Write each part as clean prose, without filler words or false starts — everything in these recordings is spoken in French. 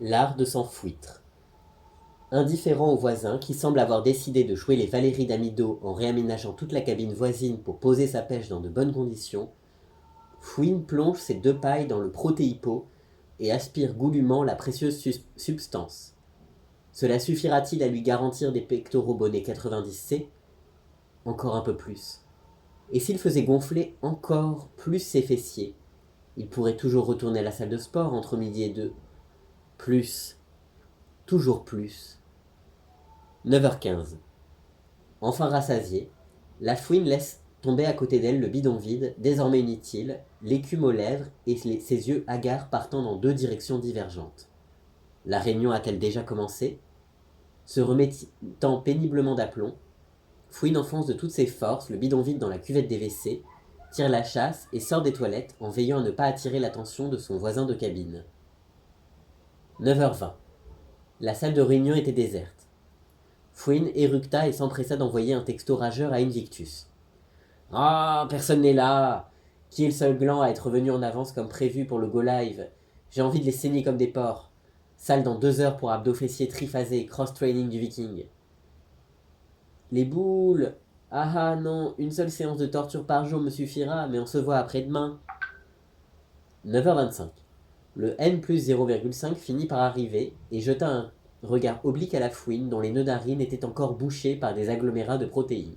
L'art de s'enfouitre. Indifférent aux voisins, qui semble avoir décidé de jouer les Valéries d'Amido en réaménageant toute la cabine voisine pour poser sa pêche dans de bonnes conditions, Fouine plonge ses deux pailles dans le protéipo et aspire goulûment la précieuse substance. Cela suffira-t-il à lui garantir des pectoraux bonnets 90C? Encore un peu plus. Et s'il faisait gonfler encore plus ses fessiers, il pourrait toujours retourner à la salle de sport entre midi et 2. Plus. Toujours plus. 9h15. Enfin rassasiée, la fouine laisse tomber à côté d'elle le bidon vide, désormais inutile, l'écume aux lèvres et ses yeux hagards partant dans deux directions divergentes. La réunion a-t-elle déjà commencé? Se remettant péniblement d'aplomb, Fouine enfonce de toutes ses forces le bidon vide dans la cuvette des WC, tire la chasse et sort des toilettes en veillant à ne pas attirer l'attention de son voisin de cabine. 9h20. La salle de réunion était déserte. Fouine éructa et s'empressa d'envoyer un texto rageur à Invictus. « Ah, personne n'est là! Qui est le seul gland à être venu en avance comme prévu pour le Go Live? J'ai envie de les saigner comme des porcs. Salle dans 2 heures pour abdos fessiers triphasés, cross-training du viking. » Les boules! Ah ah non, une seule séance de torture par jour me suffira, mais on se voit après-demain. 9h25. Le N plus 0,5 finit par arriver et jeta un regard oblique à la fouine dont les nœuds narines étaient encore bouchés par des agglomérats de protéines.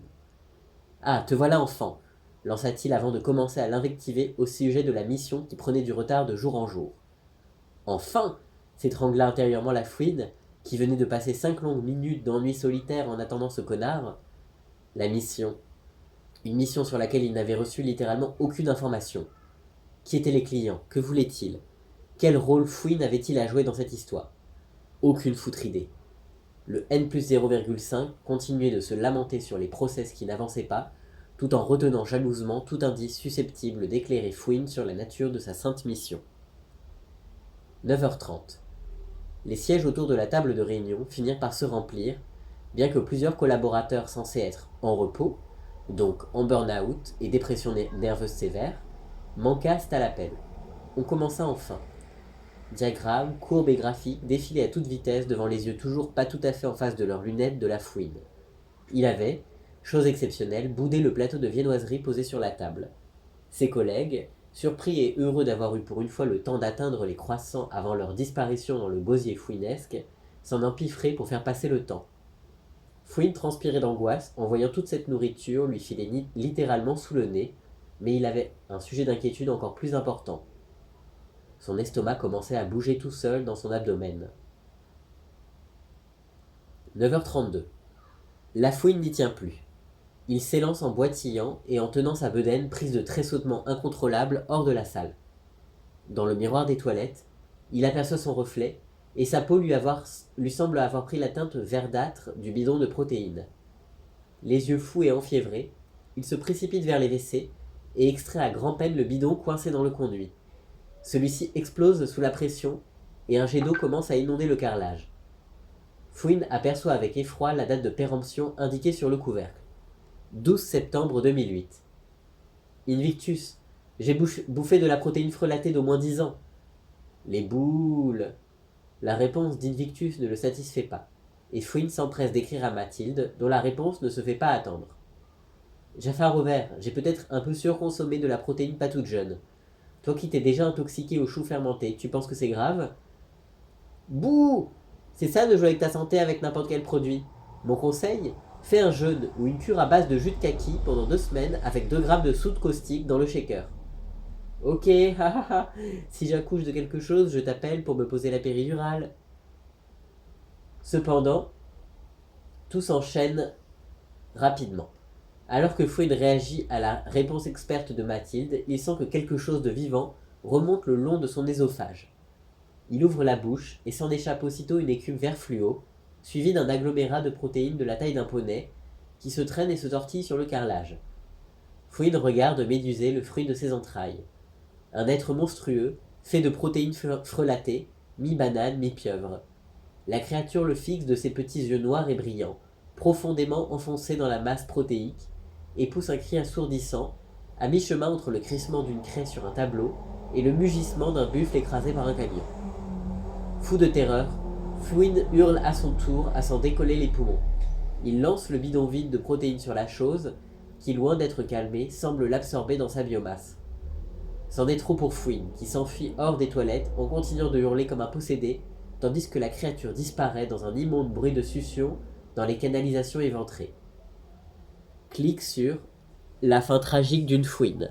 Ah, te voilà enfant, lança-t-il avant de commencer à l'invectiver au sujet de la mission qui prenait du retard de jour en jour. Enfin, s'étrangla intérieurement la fouine, qui venait de passer 5 longues minutes d'ennui solitaire en attendant ce connard. La mission. Une mission sur laquelle il n'avait reçu littéralement aucune information. Qui étaient les clients? Que voulaient-ils? Quel rôle Fouine avait-il à jouer dans cette histoire? Aucune foutre idée. Le N plus 0,5 continuait de se lamenter sur les process qui n'avançaient pas, tout en retenant jalousement tout indice susceptible d'éclairer Fouine sur la nature de sa sainte mission. 9h30. Les sièges autour de la table de réunion finirent par se remplir, bien que plusieurs collaborateurs censés être en repos, donc en burn-out et dépression nerveuse sévère, manquassent à l'appel. On commença enfin. Diagrammes, courbes et graphiques défilaient à toute vitesse devant les yeux toujours pas tout à fait en face de leurs lunettes de la fouine. Il avait, chose exceptionnelle, boudé le plateau de viennoiserie posé sur la table. Ses collègues, surpris et heureux d'avoir eu pour une fois le temps d'atteindre les croissants avant leur disparition dans le gosier fouinesque, s'en empiffraient pour faire passer le temps. Fouine transpirait d'angoisse en voyant toute cette nourriture lui filer littéralement sous le nez, mais il avait un sujet d'inquiétude encore plus important. Son estomac commençait à bouger tout seul dans son abdomen. 9h32. La fouine n'y tient plus. Il s'élance en boitillant et en tenant sa bedaine prise de tressautements incontrôlables hors de la salle. Dans le miroir des toilettes, il aperçoit son reflet et sa peau lui semble avoir pris la teinte verdâtre du bidon de protéines. Les yeux fous et enfiévrés, il se précipite vers les WC et extrait à grand-peine le bidon coincé dans le conduit. Celui-ci explose sous la pression et un jet d'eau commence à inonder le carrelage. Fouine aperçoit avec effroi la date de péremption indiquée sur le couvercle. 12 septembre 2008. Invictus, j'ai bouffé de la protéine frelatée d'au moins 10 ans. Les boules. La réponse d'Invictus ne le satisfait pas, et Fouine s'empresse d'écrire à Mathilde, dont la réponse ne se fait pas attendre. Jafar Robert, j'ai peut-être un peu surconsommé de la protéine pas toute jeune. Toi qui t'es déjà intoxiqué au chou fermenté, tu penses que c'est grave? Bouh! C'est ça de jouer avec ta santé avec n'importe quel produit. Mon conseil? Fais un jeûne ou une cure à base de jus de kaki pendant 2 semaines avec 2 grammes de soude caustique dans le shaker. Ok, hahaha, si j'accouche de quelque chose, je t'appelle pour me poser la péridurale. Cependant, tout s'enchaîne rapidement. Alors que Fouine réagit à la réponse experte de Mathilde, il sent que quelque chose de vivant remonte le long de son œsophage. Il ouvre la bouche et s'en échappe aussitôt une écume vert fluo, suivie d'un agglomérat de protéines de la taille d'un poney, qui se traîne et se tortille sur le carrelage. Fouine regarde médusé le fruit de ses entrailles. Un être monstrueux, fait de protéines frelatées, mi-banane, mi-pieuvre. La créature le fixe de ses petits yeux noirs et brillants, profondément enfoncés dans la masse protéique, et pousse un cri assourdissant, à mi-chemin entre le crissement d'une craie sur un tableau et le mugissement d'un buffle écrasé par un camion. Fou de terreur, Fouine hurle à son tour à s'en décoller les poumons. Il lance le bidon vide de protéines sur la chose, qui, loin d'être calmée, semble l'absorber dans sa biomasse. C'en est trop pour Fouine, qui s'enfuit hors des toilettes en continuant de hurler comme un possédé, tandis que la créature disparaît dans un immonde bruit de succion dans les canalisations éventrées. Clique sur La fin tragique d'une fouine.